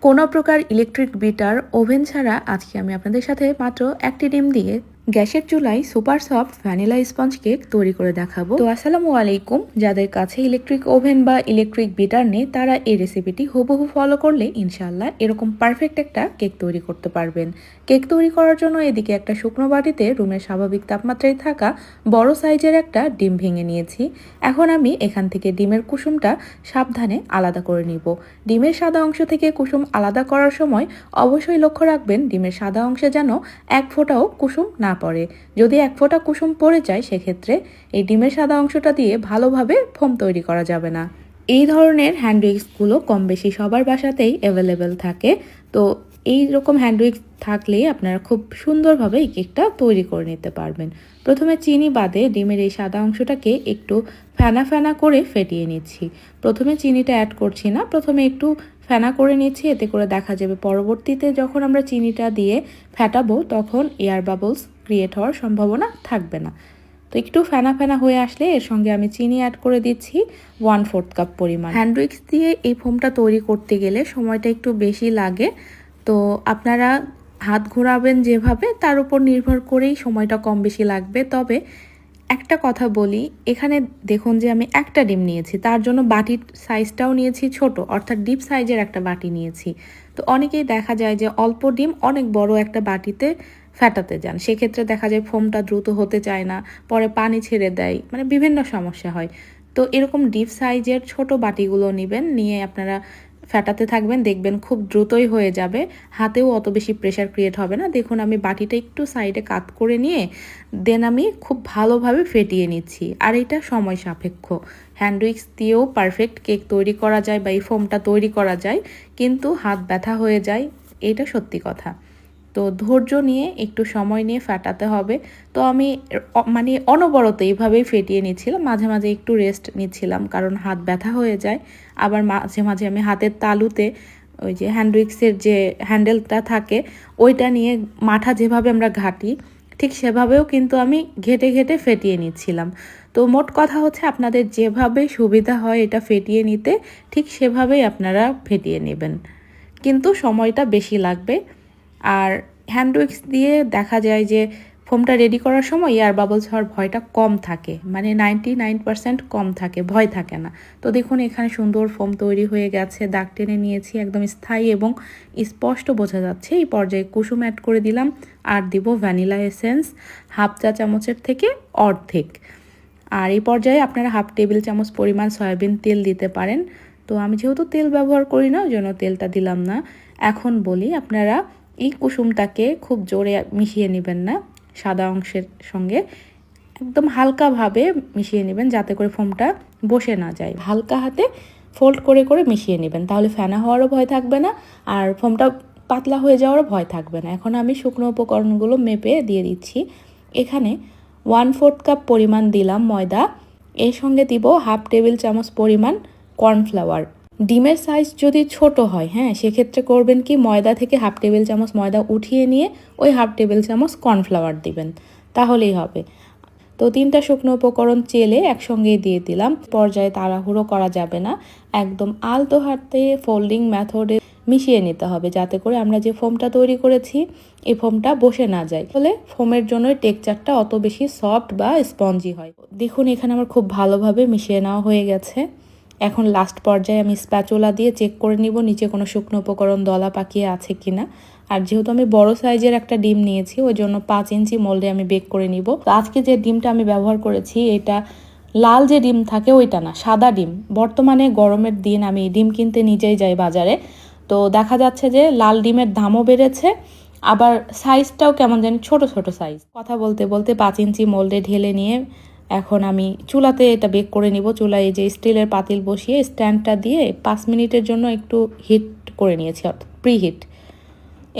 কোনো প্রকার electric bitter oven ছাড়া আজকে আমি আপনাদের সাথে মাত্র একটি ডিম দিয়ে গ্যাসের চুলায় super soft vanilla sponge cake তৈরি করে দেখাবো। তো আসসালামু আলাইকুম। যাদের কাছে ইলেকট্রিক ওভেন বা ইলেকট্রিক বিটার নেই তারা এই রেসিপিটি হুবহু ফলো করলে ইনশাআল্লাহ এরকম পারফেক্ট একটা কেক তৈরি করতে পারবেন। কেক তৈরি করার জন্য এদিকে একটা শুকনো বাটিতে রুমের স্বাভাবিক তাপমাত্রায় থাকা বড় সাইজের একটা ডিম ভেঙে নিয়েছি। এখন আমি এখান থেকে ডিমের কুসুমটা সাবধানে আলাদা করে নিব। ডিমের সাদা অংশ থেকে কুসুম আলাদা করার সময় অবশ্যই লক্ষ্য রাখবেন ডিমের সাদা অংশে যেন এক ফোঁটাও কুসুম না পড়ে। যদি এক ফোঁটা কুসুম পড়ে যায় সেক্ষেত্রে এই ডিমের সাদা অংশটা দিয়ে ভালোভাবে ফোম তৈরি করা যাবে না। এই ধরনের হ্যান্ড উইক্সগুলো কম বেশি সবার বাসাতেই অ্যাভেলেবেল থাকে। তো এই রকম হ্যান্ড উইক্স থাকলেই আপনারা খুব সুন্দরভাবে এই কেকটা তৈরি করে নিতে পারবেন। প্রথমে চিনি বাদে ডিমের এই সাদা অংশটাকে একটু ফেনা ফেনা করে ফেটিয়ে নিচ্ছি। প্রথমে চিনিটা অ্যাড করছি না, প্রথমে একটু ফেনা করে নিচ্ছি। এতে করে দেখা যাবে পরবর্তীতে যখন আমরা চিনিটা দিয়ে ফেটাবো তখন এয়ার বাবলস ক্রিয়েট হওয়ার সম্ভাবনা থাকবে না। তো একটু ফেনা ফেনা হয়ে আসলে এর সঙ্গে আমি চিনি অ্যাড করে দিচ্ছি 1/4 কাপ পরিমাণ। হ্যান্ড উইক্স দিয়ে এই ফোমটা তৈরি করতে গেলে সময়টা একটু বেশি লাগে। তো আপনারা হাত ঘোরাবেন যেভাবে তার উপর নির্ভর করেই সময়টা কম বেশি লাগবে। তবে একটা কথা বলি, এখানে দেখুন যে আমি একটা ডিম নিয়েছি, তার জন্য বাটির সাইজটাও নিয়েছি ছোট, অর্থাৎ ডিপ সাইজের একটা বাটি নিয়েছি। তো অনেকেই দেখা যায় যে অল্প ডিম অনেক বড় একটা বাটিতে ফেটাতে যান, সেক্ষেত্রে দেখা যায় ফোমটা দ্রুত হতে চায় না, পরে পানি ছেড়ে দেয়, মানে বিভিন্ন সমস্যা হয়। তো এরকম ডিপ সাইজের ছোট বাটিগুলো নেবেন, নিয়ে আপনারা ফেটাতে থাকবেন, দেখবেন খুব দ্রুতই হয়ে যাবে, হাতেও অত বেশি প্রেশার ক্রিয়েট হবে না। দেখুন আমি বাটিটা একটু সাইডে কাত করে নিয়ে দেন আমি খুব ভালোভাবে ফেটিয়ে নিচ্ছি। আর এটা সময় সাপেক্ষ, হ্যান্ড উইক্স দিয়েও পারফেক্ট কেক তৈরি করা যায় বা এই ফোমটা তৈরি করা যায়, কিন্তু হাত ব্যথা হয়ে যায়, এটা সত্যি কথা। তো ধৈর্য নিয়ে একটু সময় নিয়ে ফাটাতে হবে। তো আমি মানে অনবরত এইভাবেই ফেটিয়ে নিচ্ছিলাম, মাঝে মাঝে একটু রেস্ট নিচ্ছিলাম কারণ হাত ব্যথা হয়ে যায়। আবার মাঝে মাঝে আমি হাতের তালুতে ওই যে হ্যান্ড উইক্সের যে হ্যান্ডেলটা থাকে ওইটা নিয়ে মাথা যেভাবে আমরা ঘাঁটি ঠিক সেভাবেও কিন্তু আমি ঘেটে ঘেটে ফেটিয়ে নিচ্ছিলাম। তো মোট কথা হচ্ছে আপনাদের যেভাবে সুবিধা হয় এটা ফেটিয়ে নিতে ঠিক সেভাবেই আপনারা ফেটিয়ে নেবেন, কিন্তু সময়টা বেশি লাগবে। আর হ্যান্ড উইক্স দিয়ে দেখা যায় যে ফোমটা রেডি করার সময় এয়ার বাবলস হওয়ার ভয়টা কম থাকে, মানে 99% কম থাকে, ভয় থাকে না। তো দেখুন এখানে সুন্দর ফোম তৈরি হয়ে গেছে, দাগ টেনে নিয়েছি, একদম স্থায়ী এবং স্পষ্ট বোঝা যাচ্ছে। এই পর্যায়ে কুসুম অ্যাড করে দিলাম, আর দিব ভ্যানিলা এসেন্স 1/2 চা চামচের থেকে অর্ধেক। আর এই পর্যায়ে আপনারা 1/2 টেবিল চামচ পরিমাণ সয়াবিন তেল দিতে পারেন। তো আমি যেহেতু তেল ব্যবহার করি না ওই জন্য তেলটা দিলাম না। এখন বলি, আপনারা এই কুসুমটাকে খুব জোরে মিশিয়ে নেবেন না, সাদা অংশের সঙ্গে একদম হালকাভাবে মিশিয়ে নেবেন যাতে করে ফোমটা বসে না যায়। হালকা হাতে ফোল্ড করে করে মিশিয়ে নেবেন, তাহলে ফেনা হওয়ারও ভয় থাকবে না আর ফোমটা পাতলা হয়ে যাওয়ারও ভয় থাকবে না। এখন আমি শুকনো উপকরণগুলো মেপে দিয়ে দিচ্ছি। এখানে 1/4 কাপ পরিমাণ দিলাম ময়দা, এর সঙ্গে দিব 1/2 টেবিল চামচ পরিমাণ কর্নফ্লাওয়ার। ডিমের সাইজ যদি ছোট হয়, হ্যাঁ, সেক্ষেত্রে করবেন কি ময়দা থেকে 1/2 টেবিল চামচ ময়দা উঠিয়ে নিয়ে ওই 1/2 টেবিল চামচ কর্নফ্লাওয়ার দিবেন, তাহলেই হবে। তো 3টা শুকনো উপকরণ চেলে একসঙ্গেই দিয়ে দিলাম। পর্যায়ে তাড়াহুড়ো করা যাবে না, একদম আলতো হাতে ফোল্ডিং মেথডে মিশিয়ে নিতে হবে যাতে করে আমরা যে ফোমটা তৈরি করেছি এই ফোমটা বসে না যায়, ফলে ফোমের জন্য টেক্সচারটা অত বেশি সফট বা স্পঞ্জি হয়। দেখুন এখানে আমার খুব ভালোভাবে মিশিয়ে নেওয়া হয়ে গেছে। এখন লাস্ট পর্যায়ে আমি স্প্যাচুলা দিয়ে চেক করে নিব নিচে কোনো শুকনো উপকরণ দলা পাকিয়ে আছে কিনা। আর যেহেতু আমি বড় সাইজের একটা ডিম নিয়েছি ওই জন্য 5 ইঞ্চি মোল্ডে আমি বেক করে নিব। তো আজকে যে ডিমটা আমি ব্যবহার করেছি এটা লাল যে ডিম থাকে ওইটা না, সাদা ডিম। বর্তমানে গরমের দিন আমি ডিম কিনতে নিজেই যাই বাজারে, তো দেখা যাচ্ছে যে লাল ডিমের দামও বেড়েছে, আবার সাইজটাও কেমন জানি ছোট ছোট সাইজ। কথা বলতে বলতে 5 ইঞ্চি মোল্ডে ঢেলে নিয়ে এখন আমি চুলাতে এটা বেক করে নিব। চুলায় যে স্টিলের পাতিল বসিয়ে স্ট্যান্ডটা দিয়ে 5 মিনিটের জন্য একটু হিট করে নিয়েছি, অর্থাৎ প্রিহিট।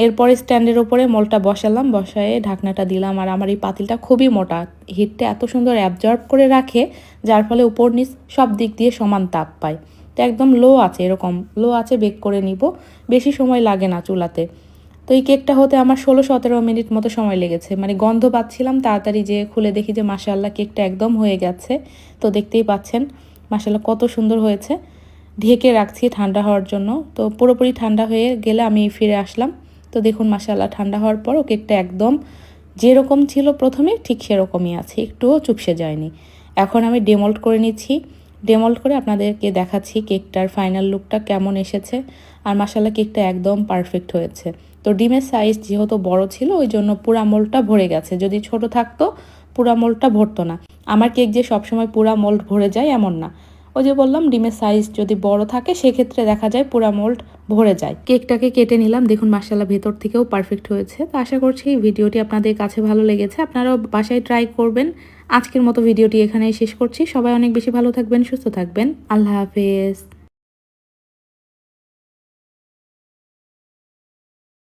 এরপরে স্ট্যান্ডের ওপরে মোলটা বসালাম, বসায়ে ঢাকনাটা দিলাম। আর আমার এই পাতিলটা খুবই মোটা, হিটটা এত সুন্দর অ্যাবজর্ব করে রাখে যার ফলে উপর নিচ সব দিক দিয়ে সমান তাপ পায়। তো একদম লো আছে, এরকম লো আছে বেক করে নিব, বেশি সময় লাগে না চুলাতে। তো এই কেকটা হতে আমার 16-17 মিনিট মতো সময় লেগেছে, মানে গন্ধ পাচ্ছিলাম, তাড়াতাড়ি যে খুলে দেখি যে মাশাআল্লাহ কেকটা একদম হয়ে গেছে। তো দেখতেই পাচ্ছেন মাশাআল্লাহ কত সুন্দর হয়েছে। ঢেকে রাখছি ঠান্ডা হওয়ার জন্য। তো পুরোপুরি ঠান্ডা হয়ে গেলে আমি ফিরে আসলাম। তো দেখুন মাশাআল্লাহ ঠান্ডা হওয়ার পরও কেকটা একদম যেরকম ছিল প্রথমে ঠিক সেরকমই আছে, একটুও চুপসে যায়নি। এখন আমি ডেমোল্ড করে নিচ্ছি। ডেমোল্ড করে আপনাদেরকে দেখাচ্ছি কেকটার ফাইনাল লুকটা কেমন এসেছে। আর মাশাআল্লাহ কেকটা একদম পারফেক্ট হয়েছে। তো ডিমের সাইজ যেহেতু বড় ছিল ওই জন্য পুরা মোল্ডটা ভরে গেছে, যদি ছোট থাকতো পুরা মোল্ডটা ভরতো না। আমার কেক যে সবসময় পুরা মোল্ড ভরে যায় এমন না, ওই যে বললাম ডিমের সাইজ যদি বড় থাকে সেক্ষেত্রে দেখা যায় পুরা মোল্ড ভরে যায়। কেকটাকে কেটে নিলাম, দেখুন মাশাআল্লাহ ভেতর থেকেও পারফেক্ট হয়েছে। তো আশা করছি ভিডিওটি আপনাদের কাছে ভালো লেগেছে, আপনারাও বাসায় ট্রাই করবেন। আজকের মতো ভিডিওটি এখানেই শেষ করছি। সবাই অনেক বেশি ভালো থাকবেন, সুস্থ থাকবেন। আল্লাহ হাফেজ।